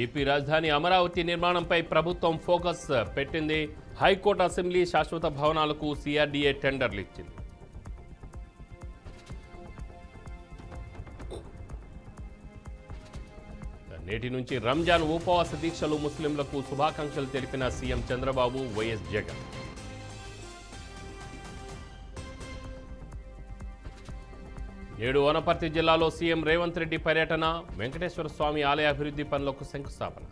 AP రాజధాని అమరావతి నిర్మాణంపై ప్రభుత్వం ఫోకస్ పెట్టింది. హైకోర్టు, అసెంబ్లీ, శాశ్వత భవనాలకు సిఆర్డీఏ టెండర్లు ఇచ్చింది. నేటి నుంచి రంజాన్ ఉపవాస దీక్షలు, ముస్లింలకు శుభాకాంక్షలు తెలిపిన సీఎం చంద్రబాబు, వైఎస్ జగన్. నేడు వనపర్తి జిల్లాలో సీఎం రేవంత్ రెడ్డి పర్యటన, వెంకటేశ్వర స్వామి ఆలయ అభివృద్ధి పనులకు శంకుస్థాపన.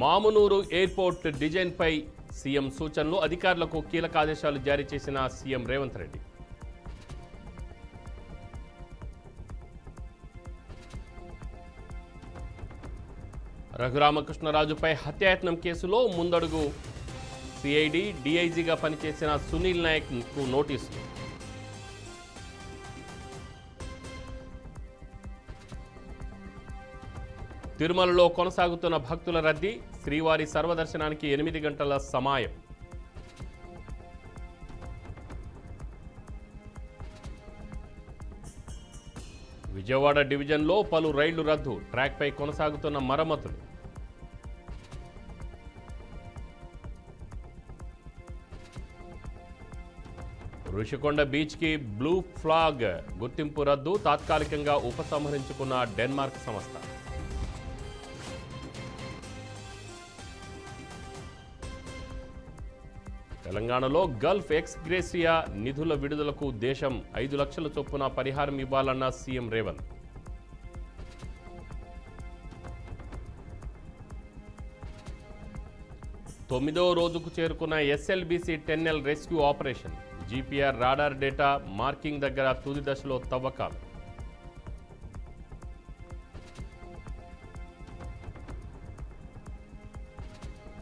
మామునూరు ఎయిర్పోర్ట్ డిజైన్పై సీఎం సూచనలు, అధికారులకు కీలక ఆదేశాలు జారీ చేసిన సీఎం రేవంత్ రెడ్డి. రఘురామకృష్ణరాజుపై హత్యాయత్నం కేసులో ముందడుగు, సిఐడి డీఐజీగా పనిచేసిన సునీల్ నాయక్కు నోటీసులు. తిరుమలలో కొనసాగుతున్న భక్తుల రద్దీ, శ్రీవారి సర్వదర్శనానికి 8 గంటల సమాయం. విజయవాడ డివిజన్లో పలు రైళ్లు రద్దు, ట్రాక్పై కొనసాగుతున్న మరమ్మతులు. రుషికొండ బీచ్కి బ్లూ ఫ్లాగ్ గుర్తింపు రద్దు, తాత్కాలికంగా ఉపసంహరించుకున్న డెన్మార్క్ సంస్థ. తెలంగాణలో గల్ఫ్ ఎక్స్గ్రేసియా నిధుల విడుదలకు దేశం 5 లక్షల చొప్పున పరిహారం ఇవ్వాలన్న సీఎం రేవంత్. తొమ్మిదో రోజుకు చేరుకున్న SLBC 10L rescue operation, GPR radar data marking దగ్గర తుది దశలో తవ్వకాలు.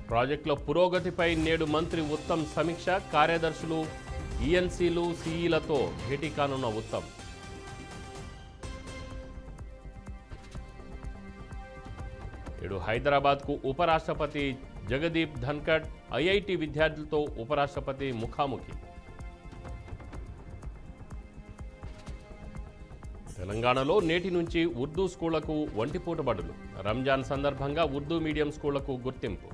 ప్రాజెక్టుల పురోగతిపై నేడు మంత్రి ఉత్తమ్ సమీక్ష, కార్యదర్శులు, ఈఎన్సీలు, సీఈలతో భేటీ కానున్న ఉత్తమ్. నేడు హైదరాబాద్కు ఉపరాష్ట్రపతి జగదీప్ ధన్కడ్, ఐఐటి విద్యార్థులతో ఉపరాష్ట్రపతి ముఖాముఖి. తెలంగాణలో నేటి నుంచి ఉర్దూ స్కూళ్లకు ఒంటిపూట బడులు, రంజాన్ సందర్భంగా ఉర్దూ మీడియం స్కూళ్లకు గుర్తింపు.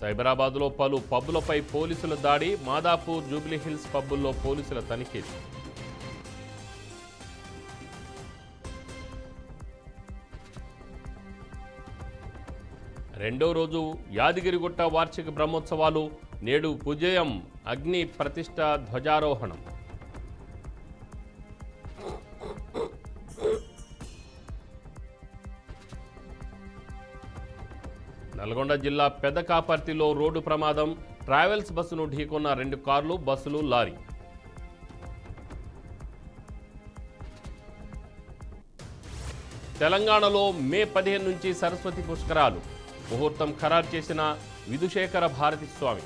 సైబరాబాద్లో పలు పబ్బులపై పోలీసుల దాడి, మాదాపూర్, జూబ్లీహిల్స్ పబ్బుల్లో పోలీసుల తనిఖీలు. రెండో రోజు యాదగిరిగుట్ట వార్షిక బ్రహ్మోత్సవాలు, నేడు ఉదయం అగ్ని ప్రతిష్ఠ, ధ్వజారోహణం. నల్గొండ జిల్లా పెదకాపర్తిలో రోడ్డు ప్రమాదం, ట్రావెల్స్ బస్సును ఢీకొన్న 2 కార్లు, బస్సులు, లారీ. తెలంగాణలో మే 15 నుంచి సరస్వతి పుష్కరాలు, ముహూర్తం ఖరారు చేసిన విధుశేఖర భారతి స్వామి.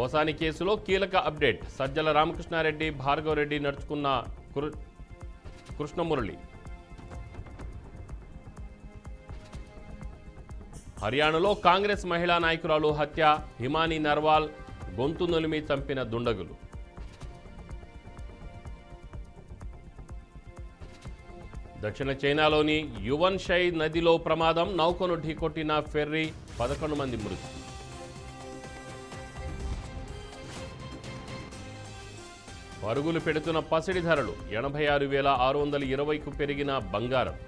ఓసాని కేసులో కీలక అప్డేట్, సజ్జల రామకృష్ణారెడ్డి, భార్గవరెడ్డి నడుచుకున్న కృష్ణమురళి. హర్యానాలో కాంగ్రెస్ మహిళా నాయకురాలు హత్య, హిమానీ నర్వాల్ గొంతు నులిమి చంపిన దుండగులు. దక్షిణ చైనాలోని యువన్ షై నదిలో ప్రమాదం, నౌకను ఢీకొట్టిన ఫెర్రీ, 11 మంది మృతి. పరుగులు పెడుతున్న పసిడి ధరలు, 86,620కు పెరిగిన బంగారం.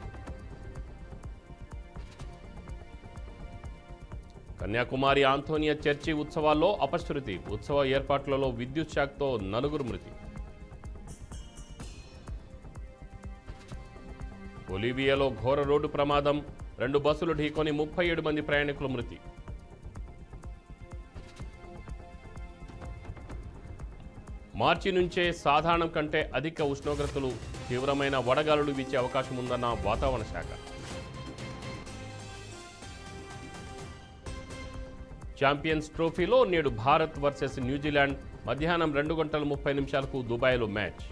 కన్యాకుమారి ఆంథోనియా చర్చి ఉత్సవాల్లో అపశృతి, ఉత్సవ ఏర్పాట్లలో విద్యుత్ షాక్తో 4 మృతి. బొలీవియాలో ఘోర రోడ్డు ప్రమాదం, 2 బస్సులు ఢీకొని 37 మంది ప్రయాణికుల మృతి. మార్చి నుంచే సాధారణం కంటే అధిక ఉష్ణోగ్రతలు, తీవ్రమైన వడగాలులు వీచే అవకాశం ఉందన్న వాతావరణ శాఖ. ఛాంపియన్స్ ట్రోఫీలో నేడు భారత్ వర్సెస్ న్యూజిలాండ్, మధ్యాహ్నం 2:30 దుబాయ్లో మ్యాచ్.